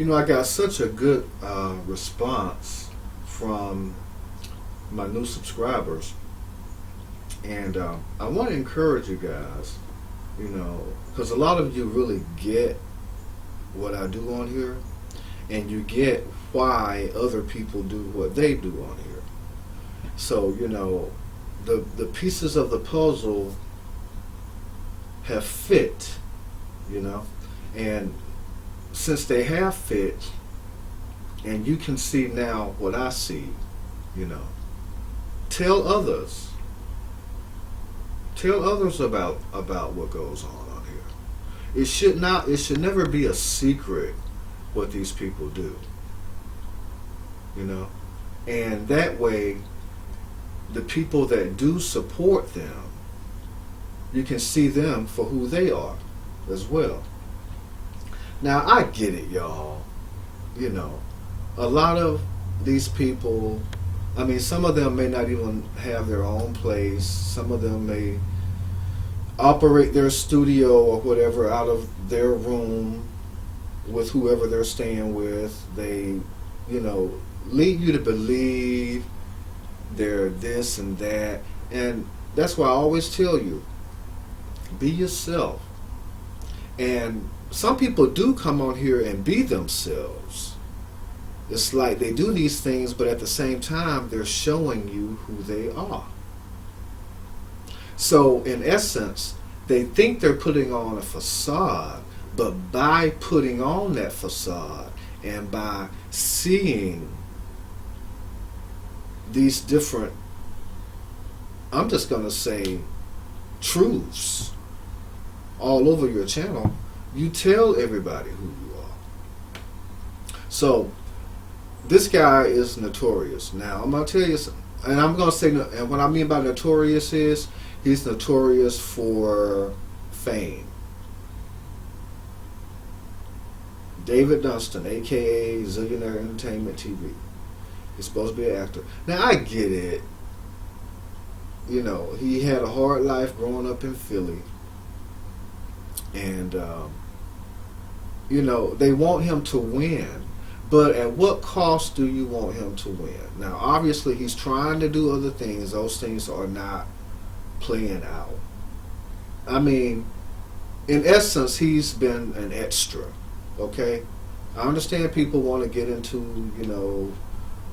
I got such a good response from my new subscribers, and I want to encourage you guys, because a lot of you really get what I do on here, and you get why other people do what they do on here. So, the pieces of the puzzle have fit, and since they have fit, and you can see now what I see, tell others. Tell others about what goes on here. It should never be a secret what these people do. And that way, the people that do support them, you can see them for who they are as well. Now, I get it, y'all. A lot of these people, some of them may not even have their own place. Some of them may operate their studio or whatever out of their room with whoever they're staying with. They, lead you to believe they're this and that. And that's why I always tell you, be yourself. And some people do come on here and be themselves. It's like they do these things, but at the same time, they're showing you who they are. So, in essence, they think they're putting on a facade, but by putting on that facade and by seeing these different, I'm just going to say, truths all over your channel, you tell everybody who you are. So, this guy is notorious. Now, I'm going to tell you something, and I'm going to say, and what I mean by notorious is, he's notorious for fame. David Dunston, a.k.a. Zillionaire Entertainment TV. He's supposed to be an actor. Now, I get it. He had a hard life growing up in Philly. And, they want him to win. But at what cost do you want him to win? Now, obviously, he's trying to do other things. Those things are not playing out. In essence, he's been an extra. Okay? I understand people want to get into,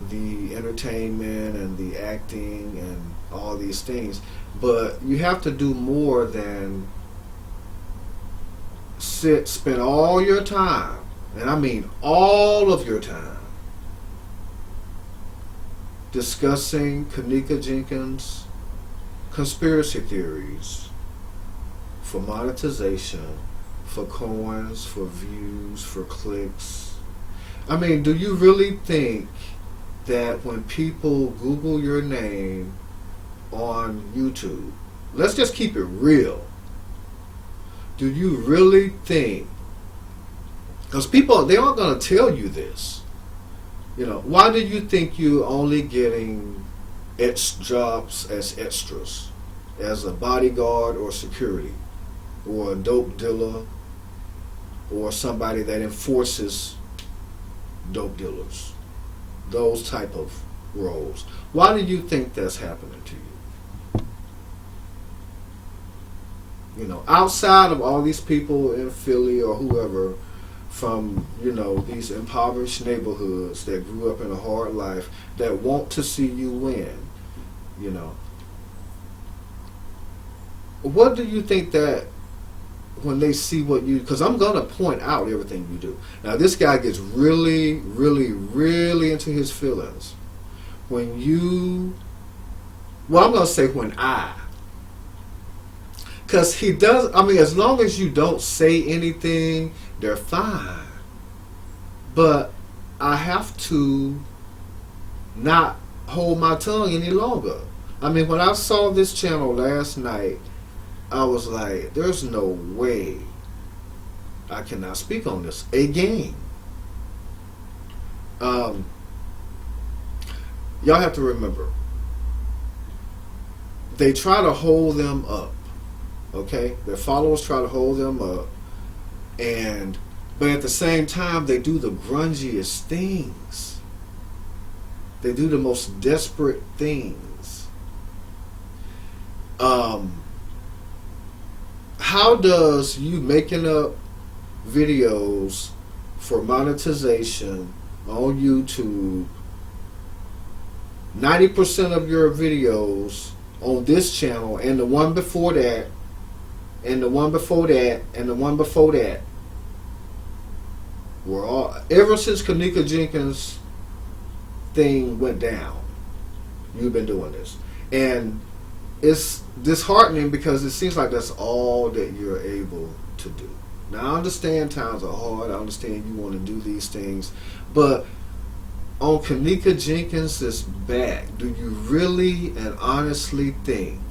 the entertainment and the acting and all these things. But you have to do more than spend all your time, and I mean all of your time, discussing Kennekajenkins conspiracy theories for monetization, for coins, for views, for clicks. Do you really think that when people Google your name on YouTube, let's just keep it real, do you really think, because people, they aren't going to tell you this, why do you think you're only getting jobs as extras, as a bodyguard or security, or a dope dealer, or somebody that enforces dope dealers, those type of roles? Why do you think that's happening to you? Outside of all these people in Philly or whoever from, these impoverished neighborhoods that grew up in a hard life that want to see you win, what do you think that when they see what you, because I'm going to point out everything you do. Now, this guy gets really, really, really into his feelings when you, well, I'm going to say because he does, as long as you don't say anything, they're fine. But I have to not hold my tongue any longer. When I saw this channel last night, I was like, there's no way I cannot speak on this again. Y'all have to remember, they try to hold them up. Okay? Their followers try to hold them up, and But at the same time, they do the grungiest things. They do the most desperate things. How does you making up videos for monetization on YouTube, 90% of your videos on this channel and the one before that and the one before that and the one before that were all, ever since Kennekajenkins thing went down, you've been doing this. And it's disheartening because it seems like that's all that you're able to do. Now, I understand times are hard. I understand you want to do these things. But on Kennekajenkins' back, do you really and honestly think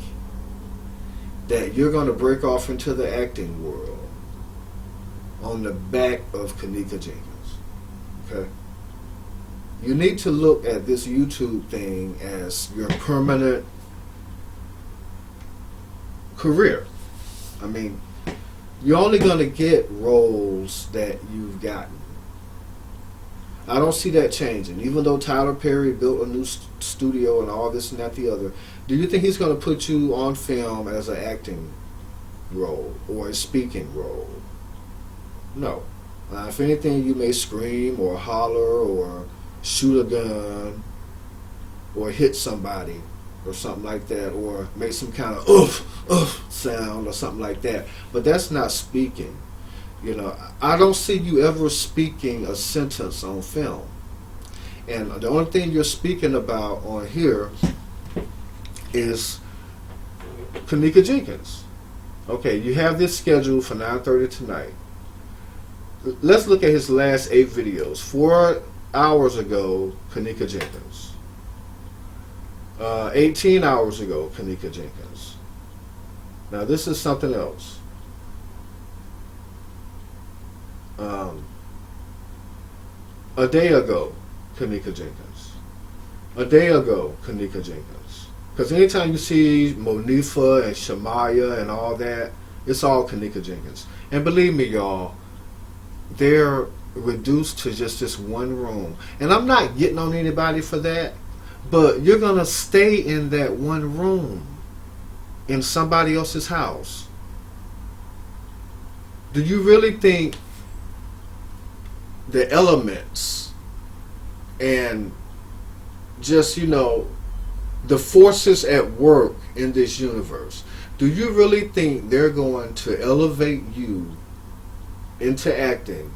that you're going to break off into the acting world on the back of Kennekajenkins? Okay? You need to look at this YouTube thing as your permanent career. I mean, you're only going to get roles that you've gotten. I don't see that changing. Even though Tyler Perry built a new studio and all this and that the other, do you think he's going to put you on film as an acting role or a speaking role? No. If anything, you may scream or holler or shoot a gun or hit somebody or something like that, or make some kind of oof sound or something like that. But that's not speaking. You know, I don't see you ever speaking a sentence on film. And the only thing you're speaking about on here is Kennekajenkins. Okay, you have this scheduled for 9:30 tonight. Let's look at his last 8 videos. 4 hours ago, Kennekajenkins. 18 hours ago, Kennekajenkins. Now this is something else. A day ago, Kennekajenkins. A day ago, Kennekajenkins. Because anytime you see Monifa and Shamaya and all that, it's all Kennekajenkins. And believe me, y'all, they're reduced to just this one room. And I'm not getting on anybody for that, but you're going to stay in that one room in somebody else's house. Do you really think the elements and just, you know, the forces at work in this universe, do you really think they're going to elevate you into acting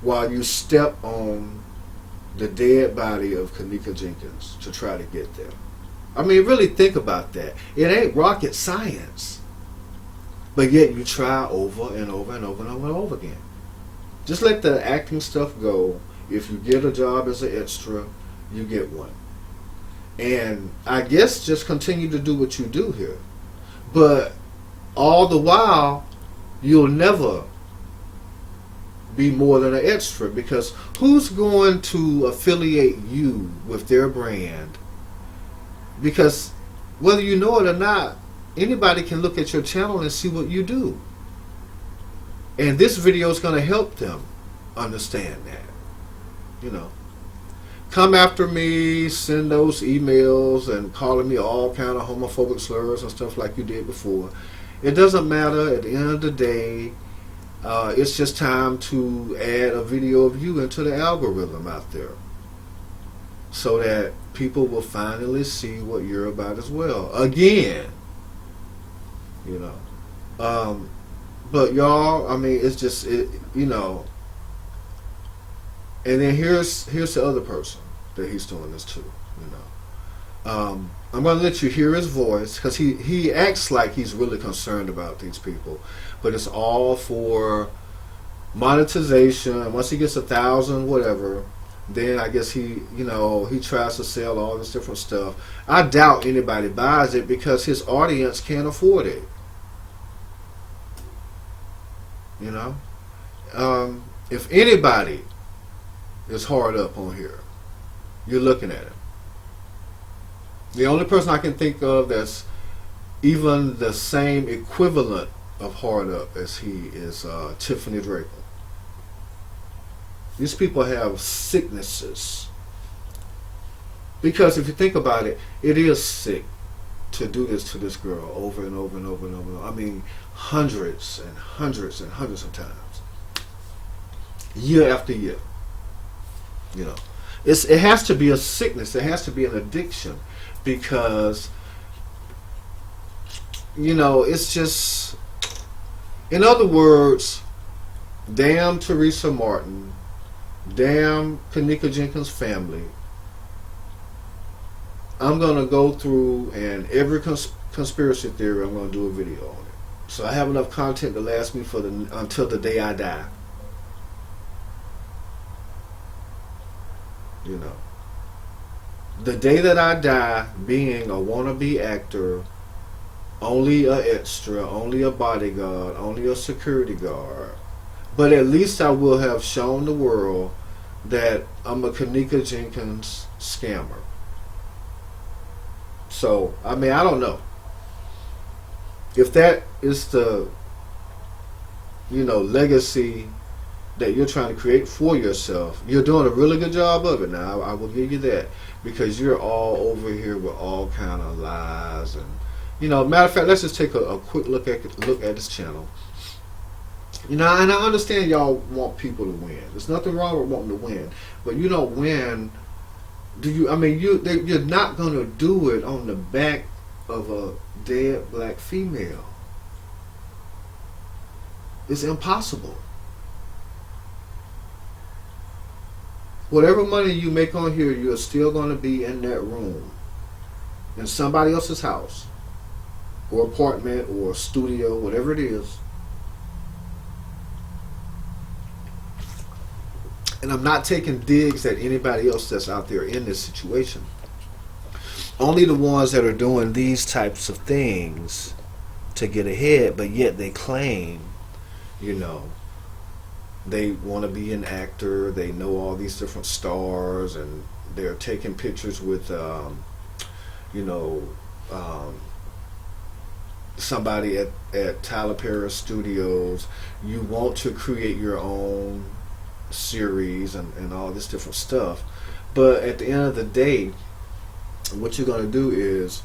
while you step on the dead body of Kennekajenkins to try to get there? I mean, really think about that. It ain't rocket science. But yet you try over and over and over and over and over again. Just let the acting stuff go. If you get a job as an extra, you get one. And I guess just continue to do what you do here. But all the while, you'll never be more than an extra, because who's going to affiliate you with their brand? Because whether you know it or not, anybody can look at your channel and see what you do. And this video is going to help them understand that. You know, come after me, send those emails and calling me all kind of homophobic slurs and stuff like you did before. It doesn't matter. At the end of the day, it's just time to add a video of you into the algorithm out there, so that people will finally see what you're about as well. Again, you know. But y'all, I mean, it's just, you know. And then here's the other person that he's doing this to, you know. I'm going to let you hear his voice, because he acts like he's really concerned about these people. But it's all for monetization. Once he gets 1,000, whatever, then I guess he tries to sell all this different stuff. I doubt anybody buys it because his audience can't afford it. You know? If anybody is hard up on here, you're looking at him. The only person I can think of that's even the same equivalent of hard up as he is Tiffany Draper. These people have sicknesses. Because if you think about it, it is sick to do this to this girl over and over and over and over. I mean, hundreds and hundreds and hundreds of times, year after year. You know, it has to be a sickness. It has to be an addiction, because you know, it's just, in other words, damn Teresa Martin, damn Kennekajenkins family. I'm going to go through, and every conspiracy theory, I'm going to do a video on it. So I have enough content to last me for until the day I die. You know, the day that I die, being a wannabe actor, only a extra, only a bodyguard, only a security guard, but at least I will have shown the world that I'm a Kennekajenkins scammer. So, I mean, I don't know. If that is the, you know, legacy that you're trying to create for yourself, you're doing a really good job of it now. I will give you that. Because you're all over here with all kind of lies. And, you know, matter of fact, let's just take a quick look at this channel. You know, and I understand y'all want people to win. There's nothing wrong with wanting to win. But you don't win. Do you? I mean, you're not going to do it on the back of a dead black female. It's impossible. Whatever money you make on here, you're still going to be in that room, in somebody else's house, or apartment, or studio, whatever it is. And I'm not taking digs at anybody else that's out there in this situation. Only the ones that are doing these types of things to get ahead, but yet they claim, you know, they want to be an actor, they know all these different stars, and they're taking pictures with, you know, somebody at Tyler Perry Studios. You want to create your own series and all this different stuff, but at the end of the day, what you're going to do is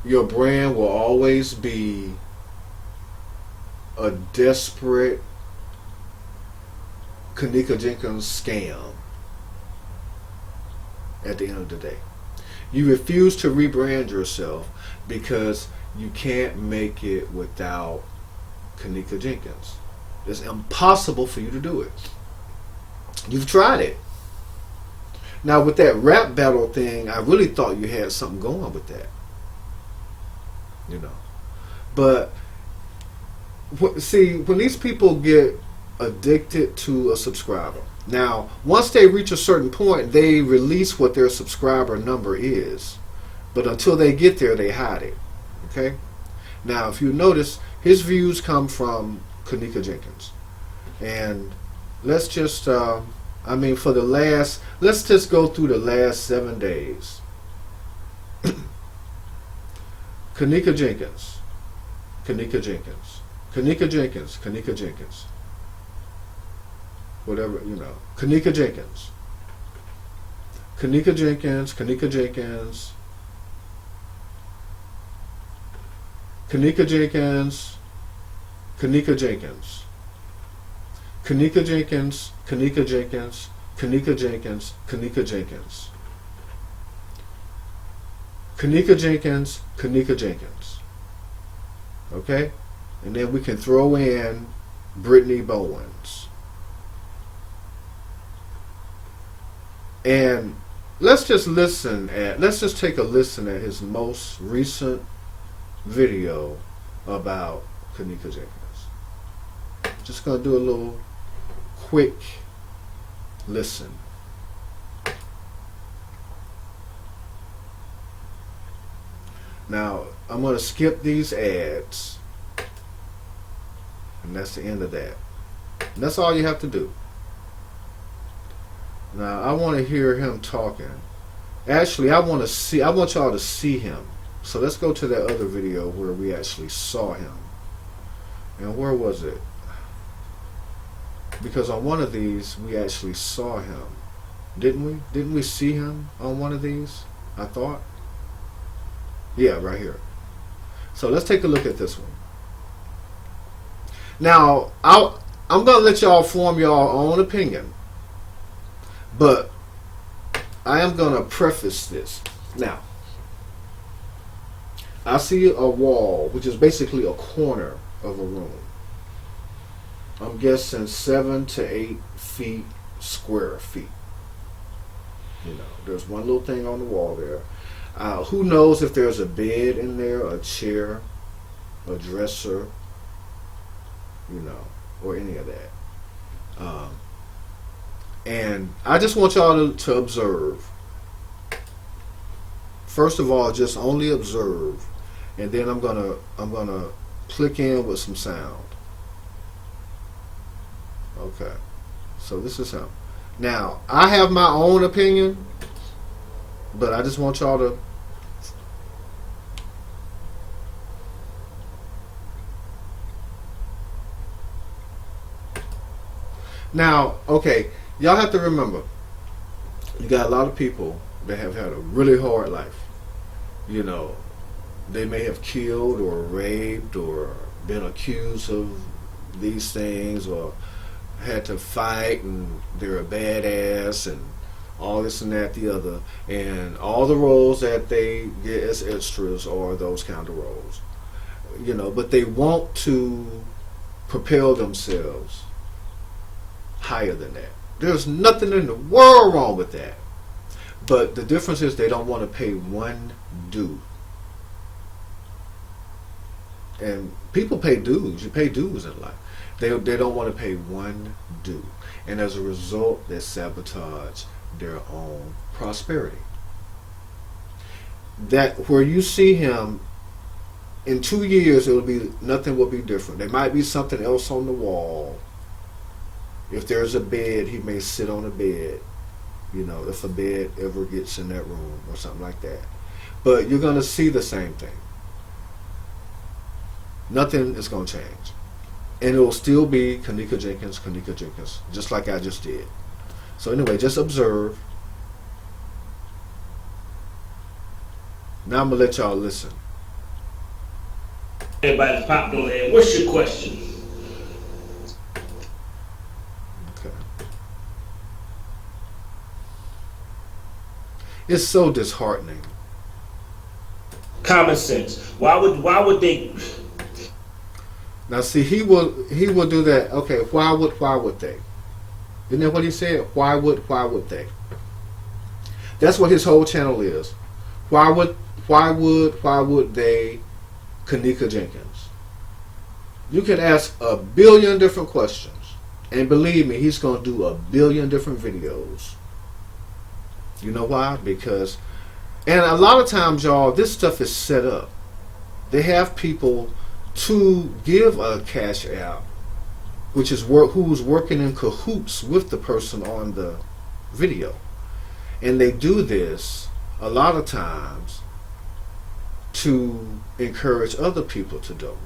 your brand will always be a desperate Kennekajenkins scam. At the end of the day, you refuse to rebrand yourself because you can't make it without Kennekajenkins. It's impossible for you to do it. You've tried it. Now with that rap battle thing, I really thought you had something going with that. You know. But see, when these people get addicted to a subscriber, now once they reach a certain point, they release what their subscriber number is. But until they get there, they hide it. Okay? Now if you notice, his views come from Kennekajenkins. And let's just, I mean, for the last, let's just go through the last 7 days. Kennekajenkins, Kennekajenkins, Kennekajenkins, Kennekajenkins, whatever, you know, Kennekajenkins, Kennekajenkins, Kennekajenkins, Kennekajenkins, Kennekajenkins, Kennekajenkins, Kennekajenkins, Kennekajenkins, Kennekajenkins, Kennekajenkins, Kennekajenkins. Okay? And then we can throw in Brittany Bowens. And let's just take a listen at his most recent video about Kennekajenkins. Just gonna do a little quick listen. Now I'm gonna skip these ads, and that's the end of that. And that's all you have to do. Now I want to hear him talking. Actually, I want y'all to see him. So let's go to that other video where we actually saw him. And where was it? because on one of these we actually saw him, didn't we? Didn't we see him on one of these? I thought. Yeah, right here. So let's take a look at this one. Now, I'm going to let y'all form your own opinion, but I am going to preface this. Now, I see a wall, which is basically a corner of a room. I'm guessing 7 to 8 feet, square feet. You know, there's one little thing on the wall there. Who knows if there's a bed in there, a chair, a dresser, you know, or any of that. And I just want y'all to observe. First of all, just only observe, and then I'm gonna click in with some sound. Okay, so this is him. Now, I have my own opinion, but I just want y'all to. Now, okay, y'all have to remember, you got a lot of people that have had a really hard life. You know, they may have killed or raped or been accused of these things, or had to fight and they're a badass and all this and that, the other, and all the roles that they get as extras are those kind of roles. You know, but they want to propel themselves higher than that. There's nothing in the world wrong with that. But the difference is they don't want to pay one due. And people pay dues. You pay dues in life. They don't want to pay one due. And as a result, they sabotage their own prosperity. That where you see him in 2 years, nothing will be different. There might be something else on the wall. If there's a bed, he may sit on a bed. You know, if a bed ever gets in that room or something like that. But you're going to see the same thing. Nothing is going to change. And it will still be Kenneka, just like I just did. So anyway, just observe. Now I'm going to let y'all listen. Everybody's popped on there. What's your question? Okay. It's so disheartening. Common sense. Why would they? Now see, he will do that. Okay, why would they? Isn't that what he said? Why would they? That's what his whole channel is. Why would they Kennekajenkins? You can ask a billion different questions, and believe me, he's going to do a billion different videos. You know why? Because, and a lot of times, y'all, this stuff is set up. They have people to give a cash out, which is who's working in cahoots with the person on the video. And they do this a lot of times to encourage other people to donate.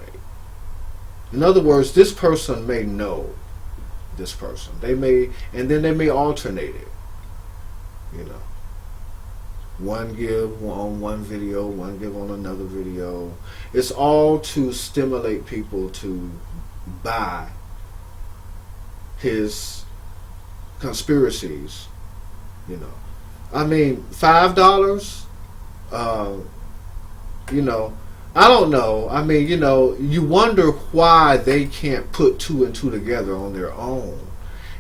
In other words, this person may know this person. They may, and then they may alternate it. You know, one give on one video, one give on another video. It's all to stimulate people to buy his conspiracies. You know, I mean, $5. You know, I don't know. I mean, you know, you wonder why they can't put two and two together on their own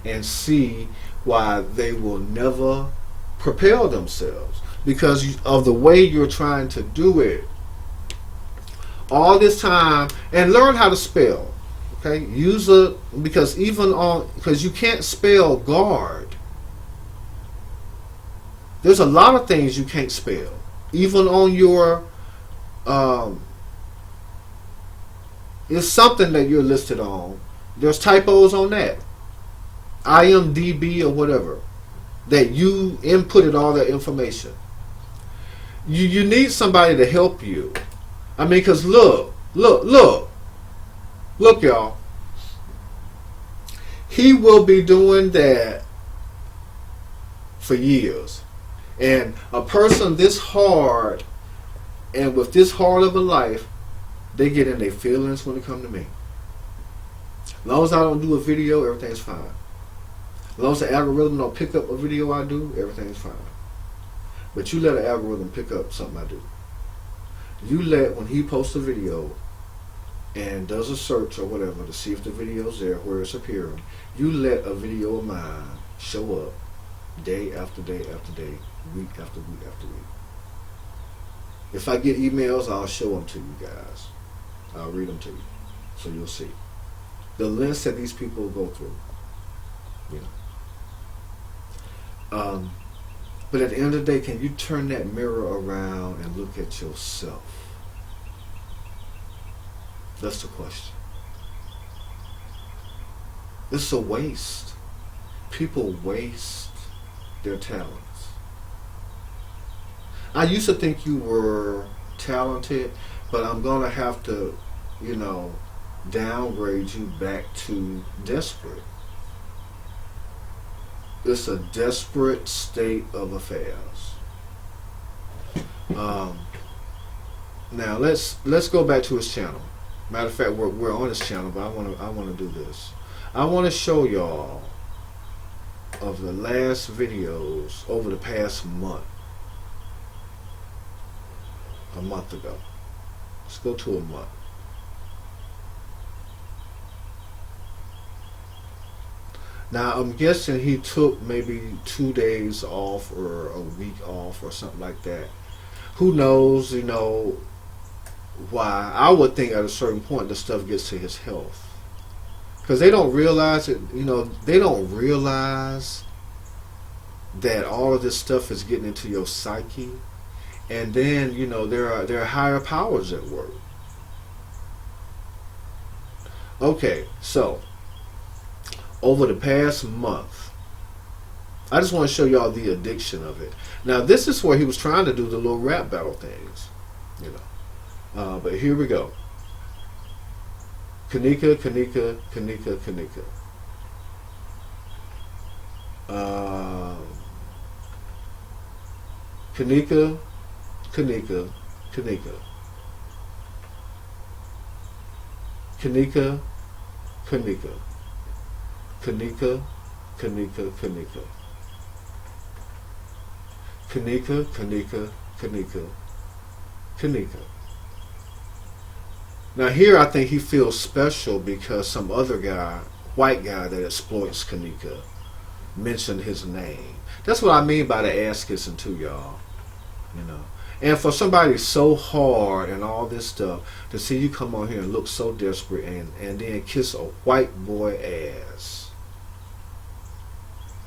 and see why they will never propel themselves, because of the way you're trying to do it all this time. And learn how to spell, okay? Because you can't spell guard. There's a lot of things you can't spell, even on your it's something that you're listed on. There's typos on that, IMDb or whatever, that you inputted all that information. You need somebody to help you. I mean, because look, y'all. he will be doing that for years. And a person this hard and with this hard of a life, they get in their feelings when it come to me. As long as I don't do a video, everything's fine. As long as the algorithm don't pick up a video I do, everything's fine. But you let an algorithm pick up something I do. You let, when he posts a video and does a search or whatever to see if the video's there, where it's appearing, you let a video of mine show up day after day after day, week after week after week. If I get emails, I'll show them to you guys. I'll read them to you, so you'll see the lengths that these people go through. You know. But at the end of the day, can you turn that mirror around and look at yourself? That's the question. It's a waste. People waste their talents. I used to think you were talented, but I'm going to have to, you know, downgrade you back to desperate. It's a desperate state of affairs. Now let's go back to his channel. Matter of fact, we're on his channel, but I want to do this. I want to show y'all of the last videos over the past month. A month ago. Let's go to a month. Now I'm guessing he took maybe 2 days off or a week off or something like that. Who knows, you know, why. I would think at a certain point the stuff gets to his health. Because they don't realize it, you know, they don't realize that all of this stuff is getting into your psyche. And then, you know, there are higher powers at work. Okay, so over the past month, I just want to show y'all the addiction of it. Now, this is where he was trying to do the little rap battle things, you know. But here we go. Kenneka, Kenneka, Kenneka, Kenneka. Kenneka, Kenneka, Kenneka. Kenneka, Kenneka. Kenneka, Kenneka, Kenneka. Kenneka, Kenneka, Kenneka, Kenneka. Now here I think he feels special because some other guy, white guy that exploits Kenneka, mentioned his name. That's what I mean by the ass kissing too, y'all. You know. And for somebody so hard and all this stuff, to see you come on here and look so desperate and then kiss a white boy ass.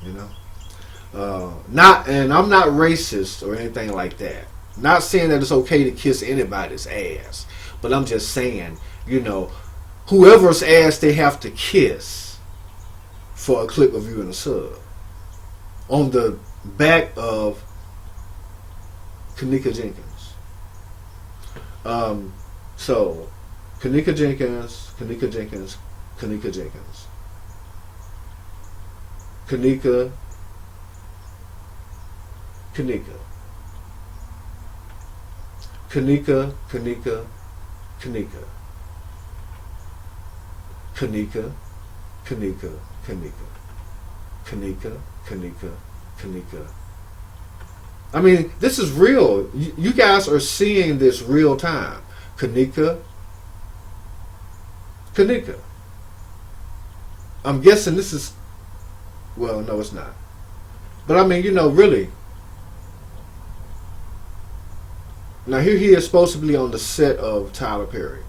You know? And I'm not racist or anything like that. Not saying that it's okay to kiss anybody's ass. But I'm just saying, you know, whoever's ass they have to kiss for a click of you and a sub. On the back of Kennekajenkins. So, Kennekajenkins, Kennekajenkins, Kennekajenkins. Kenneka, Kenneka. Kenneka, Kenneka, Kenneka. Kenneka, Kenneka, Kenneka. Kenneka, Kenneka, Kenneka. I mean, this is real. You guys are seeing this real time. Kenneka, Kenneka. I'm guessing this is, well, no, it's not. But I mean, you know, really. Now here he is supposed to be on the set of Tyler Perry,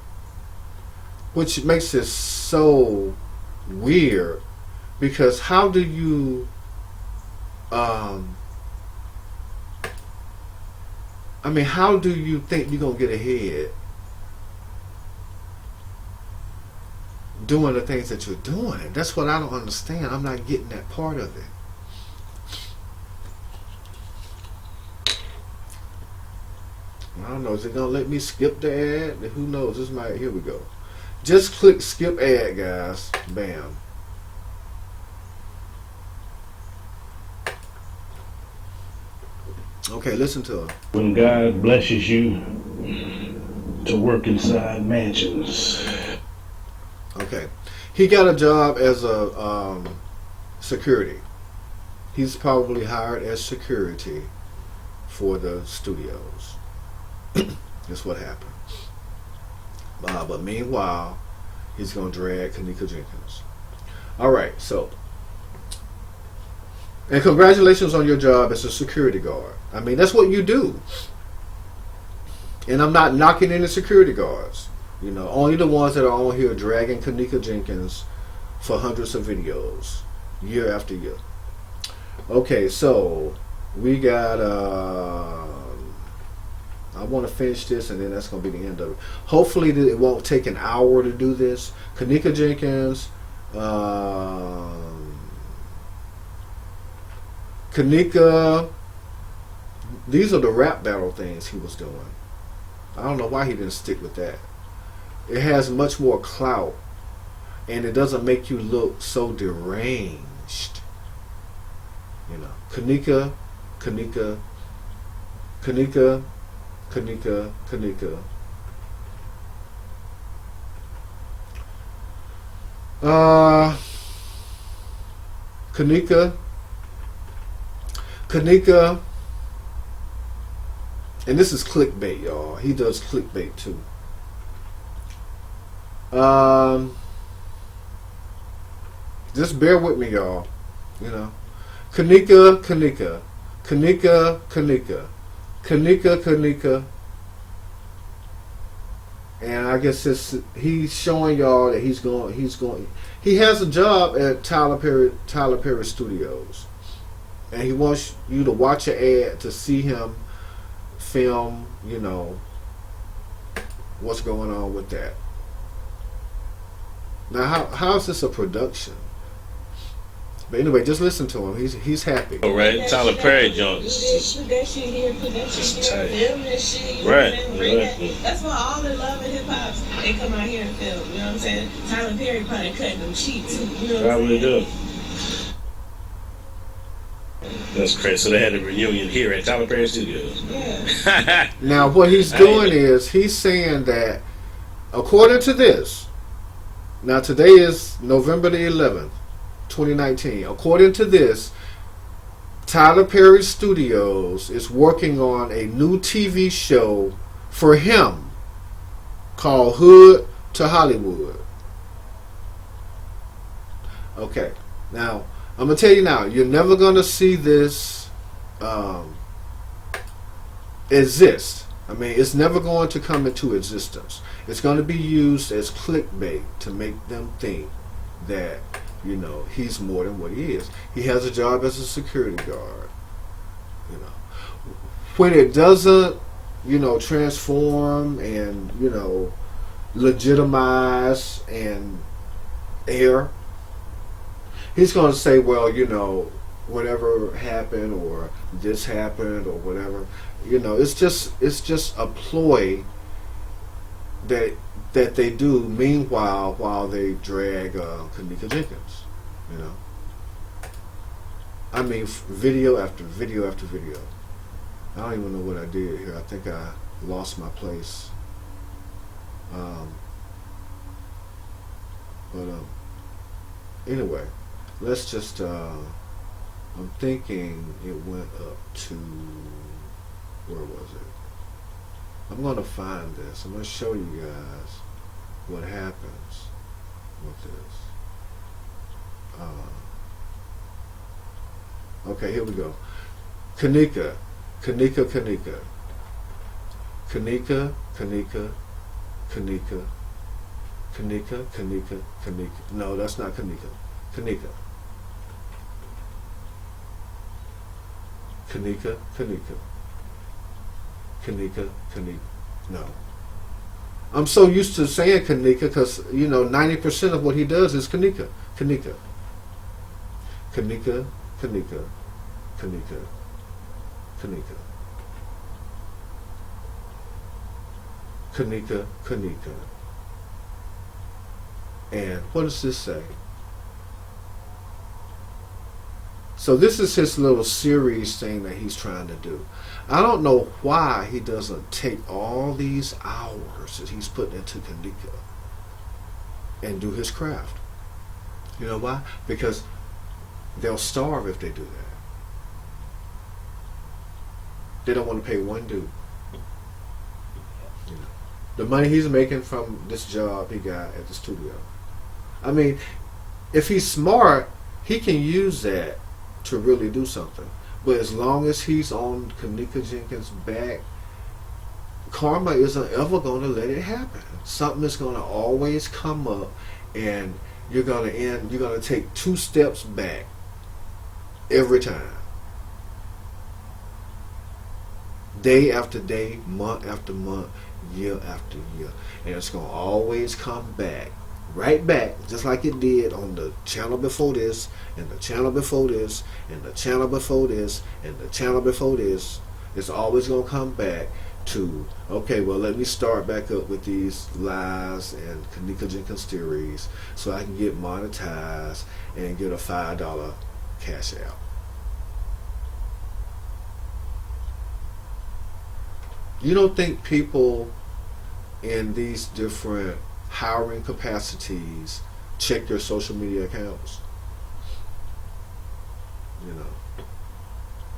which makes this so weird because how do you, I mean, how do you think you're gonna get ahead doing the things that you're doing? That's what I don't understand. I'm not getting that part of it. I don't know. Is it gonna let me skip the ad? Who knows? This might. Here we go. Just click skip ad, guys. Bam. Okay, listen to him. When God blesses you to work inside mansions. Okay, he got a job as a security. He's probably hired as security for the studios. That's what happened. But meanwhile, he's gonna drag Kennekajenkins. All right, so. And congratulations on your job as a security guard. I mean, that's what you do. And I'm not knocking any security guards. You know, only the ones that are on here dragging Kennekajenkins for hundreds of videos, year after year. Okay, so we got, I want to finish this and then that's going to be the end of it. Hopefully it won't take an hour to do this. Kennekajenkins, Kenneka, these are the rap battle things he was doing. I don't know why he didn't stick with that. It has much more clout and it doesn't make you look so deranged. You know, Kenneka, Kenneka, Kenneka, Kenneka, Kenneka. Kenneka, Kenneka, and this is clickbait, y'all. He does clickbait too. Just bear with me, y'all. You know, Kenneka, Kenneka, Kenneka, Kenneka, Kenneka, Kenneka, and I guess he's showing y'all that he's going. He has a job at Tyler Perry Studios, and he wants you to watch an ad to see him film. You know what's going on with that. Now, how is this a production? But anyway, just listen to him. He's happy. Oh, right, Tyler Perry Jones. Put that shit here, put that shit here, film that shit. Right. That's why all the love and hip hops, they come out here and film. You know what I'm saying? Tyler Perry probably cutting them cheeks too. You know what I'm saying? Probably do. That's crazy. So they had a reunion here at Tyler Perry Studios. Yeah. Now, what he's doing is he's saying that, according to this, now today is November the 11th, 2019. According to this, Tyler Perry Studios is working on a new TV show for him called Hood to Hollywood. Okay, now I'm gonna tell you now, you're never gonna see this exist. I mean, it's never going to come into existence. It's going to be used as clickbait to make them think that, you know, he's more than what he is. He has a job as a security guard. You know, when it doesn't, you know, transform and, you know, legitimize and air, he's going to say, well, you know, whatever happened or this happened or whatever. You know, it's just a ploy that they do. Meanwhile, while they drag Kennekajenkins, you know, I mean, video after video after video. I don't even know what I did here. I think I lost my place. Anyway, let's just. I'm thinking it went up to. Where was it? I'm going to find this. I'm going to show you guys what happens with this. Okay, here we go. Kenneka, Kenneka, Kenneka, Kenneka, Kenneka, Kenneka, Kenneka, Kenneka, Kenneka. No, that's not Kenneka. Kenneka. Kenneka, Kenneka. Kenneka, Kenneka. No. I'm so used to saying Kenneka because, you know, 90% of what he does is Kenneka. Kenneka. Kenneka, Kenneka, Kenneka, Kenneka. Kenneka, Kenneka. And what does this say? So this is his little series thing that he's trying to do. I don't know why he doesn't take all these hours that he's putting into Kenneka and do his craft. You know why? Because they'll starve if they do that. They don't want to pay one dude. You know, the money he's making from this job he got at the studio. I mean, if he's smart, he can use that to really do something. But as long as he's on Kennekajenkins' back, karma isn't ever going to let it happen. Something is going to always come up, and you're going to take 2 steps back every time. Day after day, month after month, year after year. And it's going to always come back. Right back, just like it did on the channel before this, and the channel before this, and the channel before this, and the channel before this. It's always going to come back to, okay, well, let me start back up with these lies and Kennekajenkins theories so I can get monetized and get a $5 cash out. You don't think people in these different hiring capacities check their social media accounts? You know,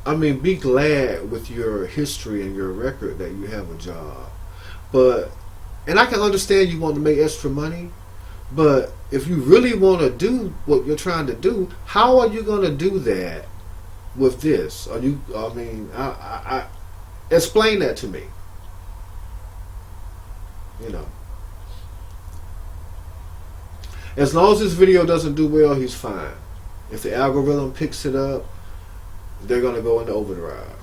I mean, be glad with your history and your record that you have a job, but, and I can understand you want to make extra money, but if you really want to do what you're trying to do, how are you going to do that with this? Are you, I mean, I explain that to me. You know, as long as this video doesn't do well, he's fine. If the algorithm picks it up, they're going to go into overdrive.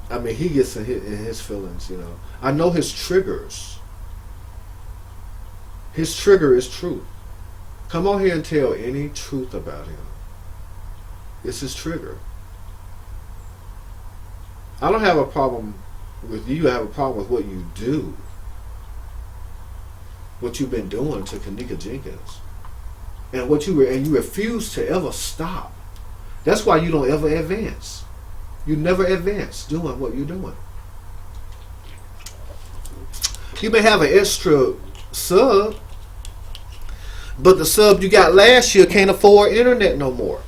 I mean, he gets in his feelings, you know. I know his triggers. His trigger is truth. Come on here and tell any truth about him. It's his trigger. I don't have a problem with you. I have a problem with what you do. What you've been doing to Kennekajenkins, and you refuse to ever stop. That's why you don't ever advance. You never advance doing what you're doing. You may have an extra sub, but the sub you got last year can't afford internet no more.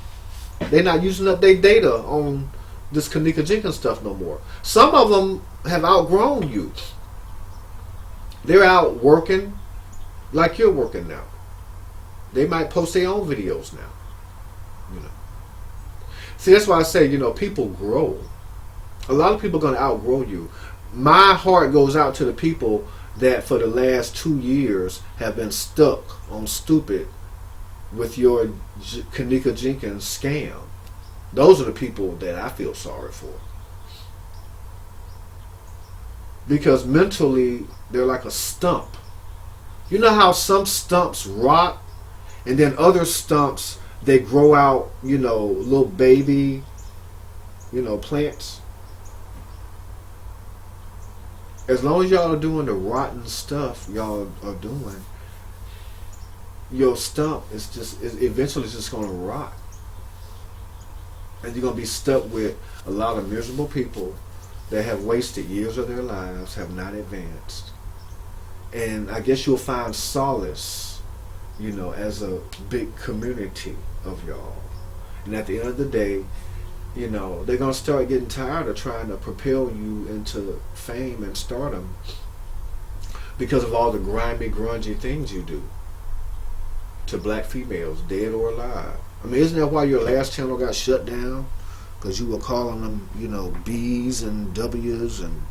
They're not using up their data on this Kennekajenkins stuff no more. Some of them have outgrown you. They're out working like you're working now. They might post their own videos now. You know. See, that's why I say, you know, people grow. A lot of people are going to outgrow you. My heart goes out to the people that for the last 2 years have been stuck on stupid with your Kennekajenkins scam. Those are the people that I feel sorry for. Because mentally, they're like a stump. You know how some stumps rot, and then other stumps, they grow out, you know, little baby, you know, plants? As long as y'all are doing the rotten stuff y'all are doing, your stump is just, eventually just going to rot. And you're going to be stuck with a lot of miserable people that have wasted years of their lives, have not advanced. And I guess you'll find solace, you know, as a big community of y'all. And at the end of the day, you know, they're going to start getting tired of trying to propel you into fame and stardom because of all the grimy, grungy things you do to black females, dead or alive. I mean, isn't that why your last channel got shut down? Because you were calling them, you know, B's and W's and,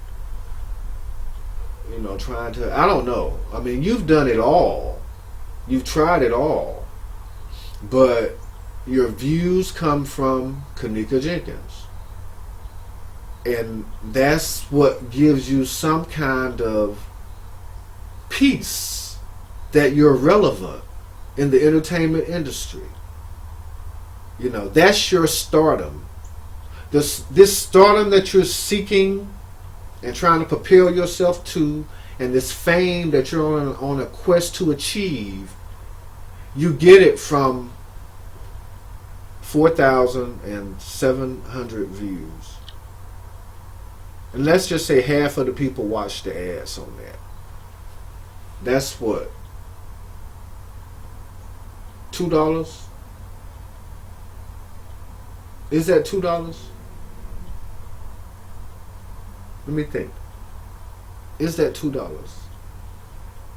you know, trying to, I don't know. I mean, you've done it all. You've tried it all. But your views come from Kennekajenkins. And that's what gives you some kind of peace that you're relevant in the entertainment industry. You know, that's your stardom. This stardom that you're seeking and trying to propel yourself to, and this fame that you're on a quest to achieve, you get it from 4,700 views. And let's just say half of the people watch the ads on that. That's what? $2? Is that $2? Let me think. Is that $2?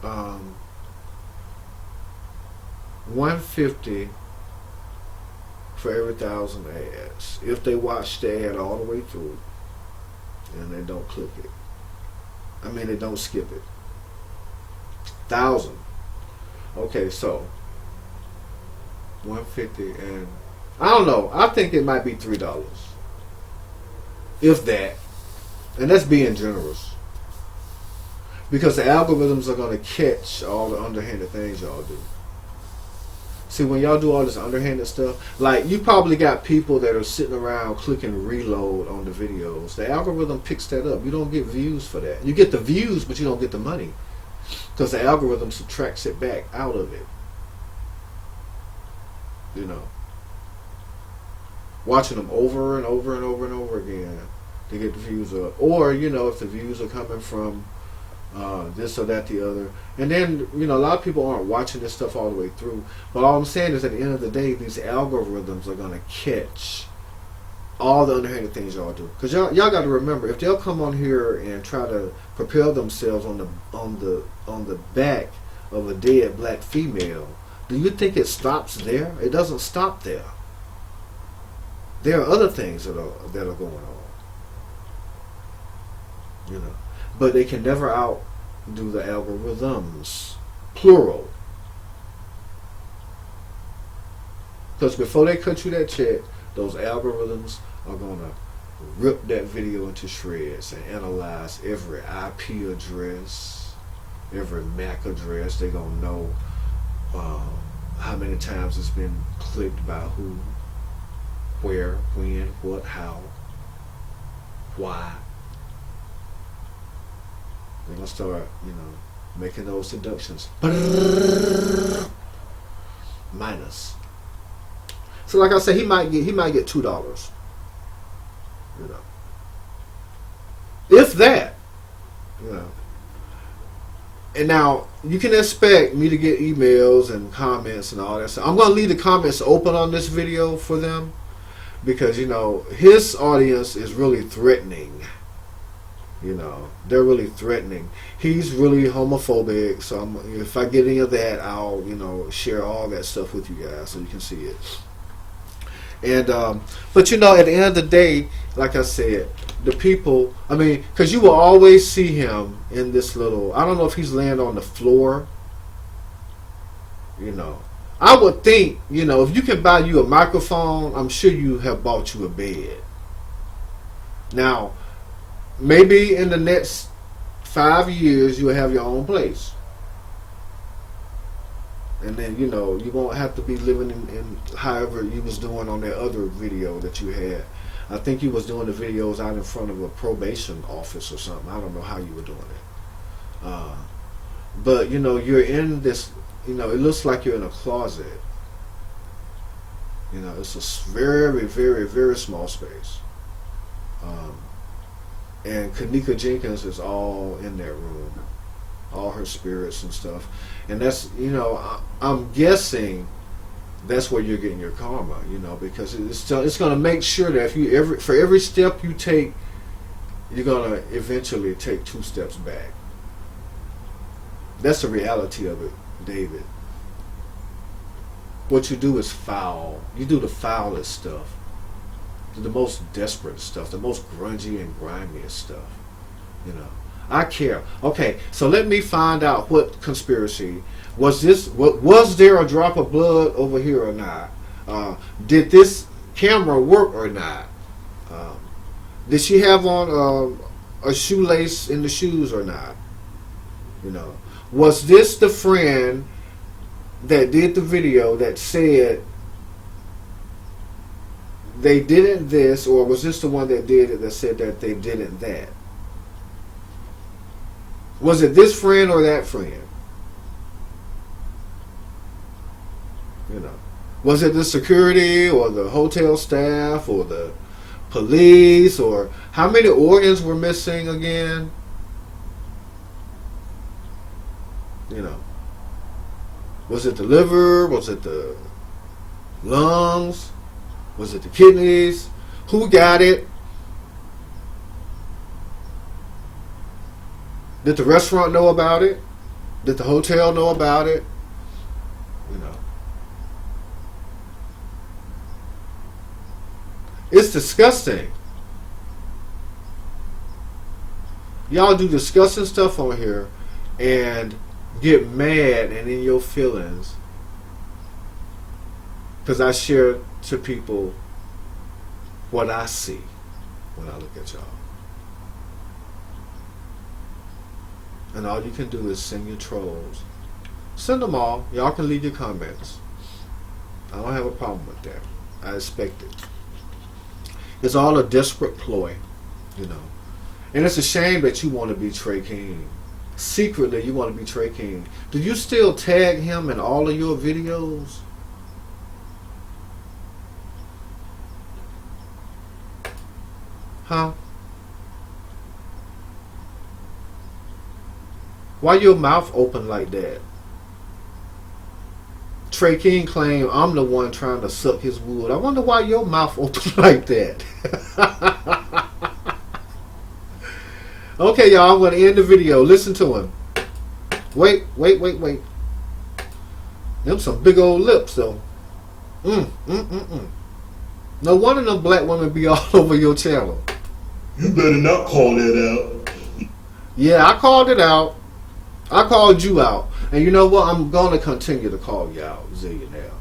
150 for every 1,000 ads. If they watch the ad all the way through and they don't click it. I mean, they don't skip it. 1,000. Okay, so 150, and I don't know. I think it might be $3, if that. And that's being generous, because the algorithms are going to catch all the underhanded things y'all do. See, when y'all do all this underhanded stuff, like, you probably got people that are sitting around clicking reload on the videos. The algorithm picks that up. You don't get views for that. You get the views, but you don't get the money, because the algorithm subtracts it back out of it. You know, watching them over and over and over and over again to get the views up. Or, you know, if the views are coming from this or that, the other. And then, you know, a lot of people aren't watching this stuff all the way through. But all I'm saying is, at the end of the day, these algorithms are going to catch all the underhanded things y'all do. Because y'all got to remember, if they'll come on here and try to propel themselves on the back of a dead black female, do you think it stops there? It doesn't stop there. There are other things that are going on. You know, but they can never outdo the algorithms, plural. Because before they cut you that check, those algorithms are gonna rip that video into shreds and analyze every IP address, every MAC address. They're gonna know how many times it's been clicked by who, where, when, what, how, why. They're gonna start, you know, making those deductions. Minus. So, like I said, he might get $2. You know, if that. You know. And now you can expect me to get emails and comments and all that stuff. I'm gonna leave the comments open on this video for them, because, you know, his audience is really threatening. You know, they're really threatening. He's really homophobic, so if I get any of that, I'll, you know, share all that stuff with you guys so you can see it. And but, you know, at the end of the day, like I said, the people, I mean, because you will always see him in this little, I don't know if he's laying on the floor. You know, I would think, you know, if you can buy you a microphone, I'm sure you have bought you a bed. Now, maybe in the next 5 years, you'll have your own place. And then, you know, you won't have to be living in however you was doing on that other video that you had. I think you was doing the videos out in front of a probation office or something. I don't know how you were doing it. But, you know, you're in this, you know, it looks like you're in a closet. You know, it's a very, very, very small space. And Kennekajenkins is all in that room. All her spirits and stuff. And that's, you know, I'm guessing that's where you're getting your karma, you know, because it's going to make sure that if you for every step you take, you're going to eventually take 2 steps back. That's the reality of it, David. What you do is foul. You do the foulest stuff, the most desperate stuff, the most grungy and grimiest stuff, you know. I care. Okay, so let me find out what conspiracy was this. Was there a drop of blood over here or not? Did this camera work or not? Did she have on a shoelace in the shoes or not? You know, was this the friend that did the video that said they didn't this, or was this the one that did it that said that they didn't that? Was it this friend or that friend? You know, Was it the security or the hotel staff or the police, or how many organs were missing again? You know, was it the liver? Was it the lungs? Was it the kidneys? Who got it? Did the restaurant know about it? Did the hotel know about it? You know, it's disgusting. Y'all do disgusting stuff on here and get mad and in your feelings because I share to people what I see when I look at y'all. And all you can do is send your trolls. Send them all. Y'all can leave your comments. I don't have a problem with that. I expect it. It's all a desperate ploy, you know. And it's a shame that you want to be Trey King. Secretly, you want to be Trey King. Do you still tag him in all of your videos? Huh? Why your mouth open like that? Trey King claimed I'm the one trying to suck his wood. I wonder why your mouth open like that. Okay, y'all, I'm going to end the video. Listen to him. Wait. Them some big old lips, though. No wonder them black women be all over your channel. You better not call that out. Yeah, I called it out. I called you out. And you know what? I'm going to continue to call you out, Zillionaire.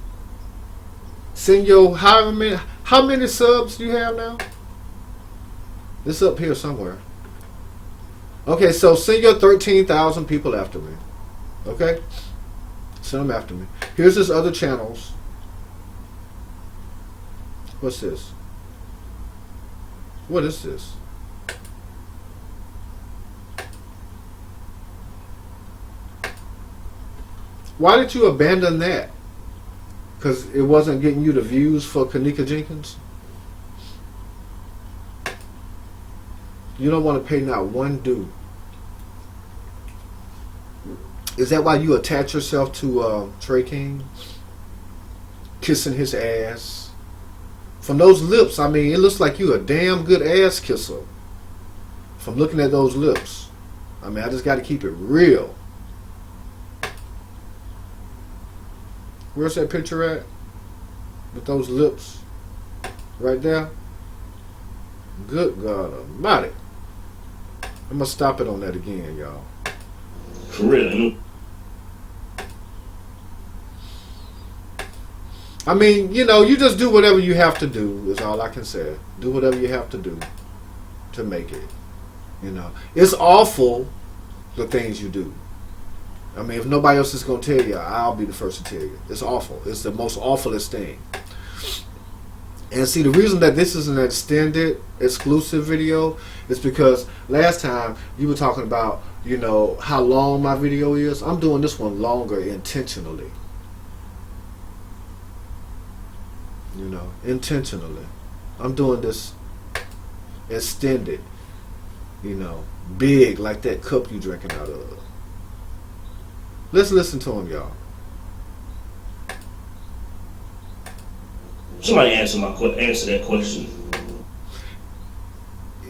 Send your, how many subs do you have now? It's up here somewhere. Okay, so send your 13,000 people after me. Okay? Send them after me. Here's his other channels. What's this? What is this? Why did you abandon that? Because it wasn't getting you the views for Kennekajenkins? You don't want to pay not one due. Is that why you attach yourself to Trey King? Kissing his ass? From those lips, I mean, it looks like you a damn good ass kisser. From looking at those lips. I mean, I just got to keep it real. Where's that picture at? With those lips? Right there? Good God Almighty. I'm going to stop it on that again, y'all. For real. I mean, you know, you just do whatever you have to do, is all I can say. Do whatever you have to do to make it. You know, it's awful, the things you do. I mean, if nobody else is going to tell you, I'll be the first to tell you. It's awful. It's the most awfulest thing. And see, the reason that this is an extended, exclusive video is because last time you were talking about, you know, how long my video is. I'm doing this one longer intentionally. You know, intentionally. I'm doing this extended, you know, big, like that cup you drinking out of. Let's listen to him, y'all. Somebody answer that question.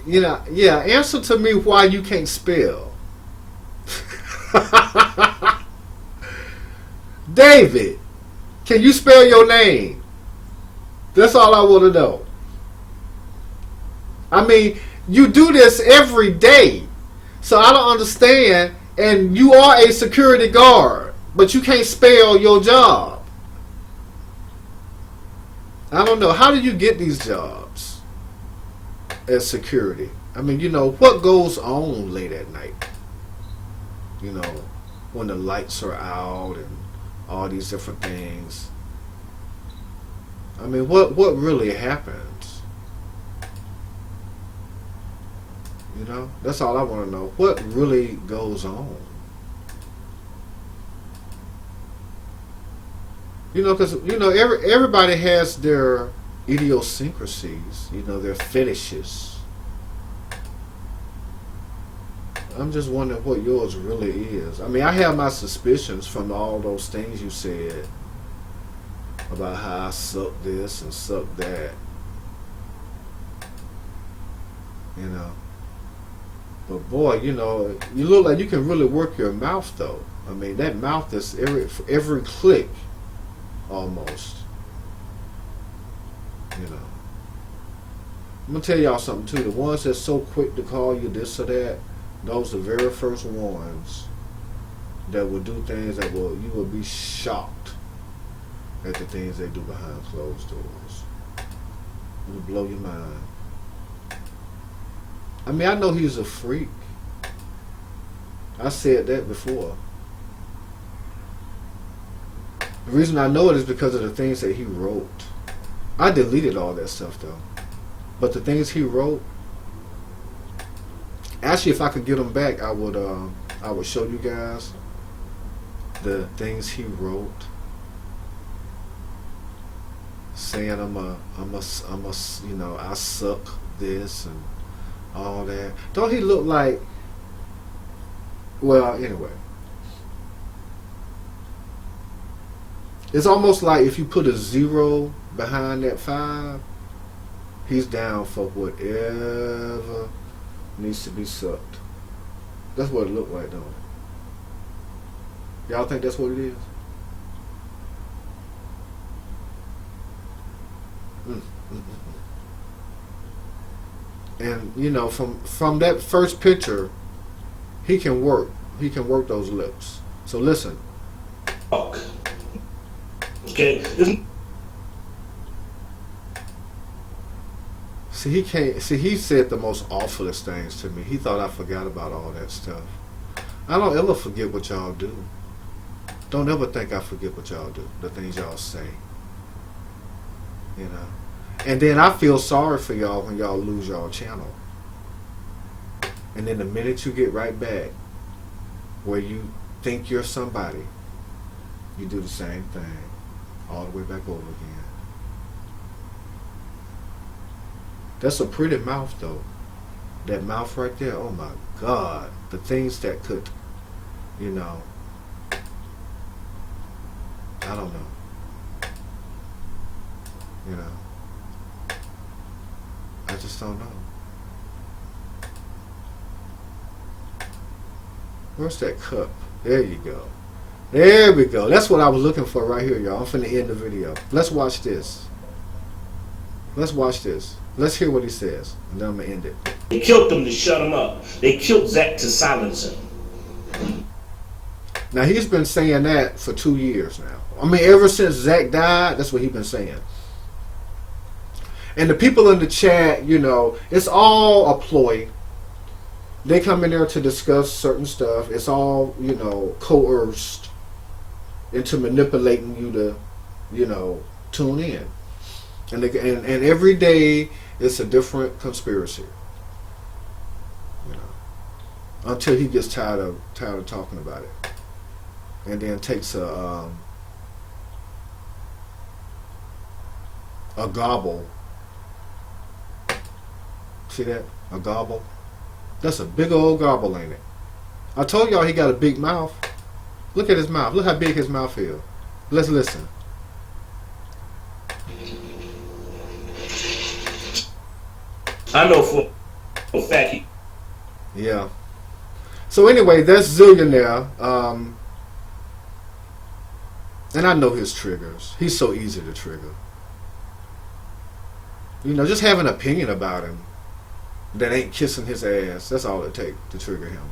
You know, yeah, answer to me why you can't spell. David, can you spell your name? That's all I want to know. I mean, you do this every day. So I don't understand. And you are a security guard, but you can't spell your job. I don't know. How do you get these jobs as security? I mean, you know, what goes on late at night? You know, when the lights are out and all these different things. I mean, what really happens? You know, that's all I want to know. What really goes on? You know, because you know everybody has their idiosyncrasies. You know, their fetishes. I'm just wondering what yours really is. I mean, I have my suspicions from all those things you said about how I suck this and suck that. You know. But boy, you know, you look like you can really work your mouth though. I mean, that mouth is every click almost. You know. I'm gonna tell y'all something too. The ones that's so quick to call you this or that, those are the very first ones that will do things that you will be shocked at the things they do behind closed doors. It will blow your mind. I mean, I know he's a freak. I said that before. The reason I know it is because of the things that he wrote. I deleted all that stuff though. But the things he wrote, actually, if I could get them back, I would show you guys the things he wrote, saying you know, I suck this and all that. Don't he look like? Well, anyway, it's almost like if you put a 0 behind that 5, he's down for whatever needs to be sucked. That's what it looked like, don't it? Y'all think that's what it is? And you know, from that first picture, he can work those lips. So listen. Fuck. Okay. See, he can't. See, he said the most awfulest things to me. He thought I forgot about all that stuff. I don't ever forget what y'all do. Don't ever think I forget what y'all do. The things y'all say. You know. And then I feel sorry for y'all when y'all lose y'all channel. And then the minute you get right back, where you think you're somebody, you do the same thing, all the way back over again. That's a pretty mouth though. That mouth right there, oh my God. The things that could, you know, I don't know. You know. I just don't know. Where's that cup? There you go. There we go. That's what I was looking for right here, y'all. I'm finna end the video. Let's watch this. Let's watch this. Let's hear what he says, and then I'm gonna end it. They killed them to shut him up. They killed Zach to silence him. Now he's been saying that for 2 years now. I mean, ever since Zach died, that's what he's been saying. And the people in the chat, you know, it's all a ploy. They come in there to discuss certain stuff. It's all, you know, coerced into manipulating you to, you know, tune in. And every day it's a different conspiracy. You know, until he gets tired of talking about it, and then takes a gobble. See that? A gobble? That's a big old gobble, ain't it? I told y'all he got a big mouth. Look at his mouth. Look how big his mouth is. Let's listen. I know for a fact Yeah. So anyway, that's Zillionaire. And I know his triggers. He's so easy to trigger. You know, just have an opinion about him that ain't kissing his ass. That's all it takes to trigger him.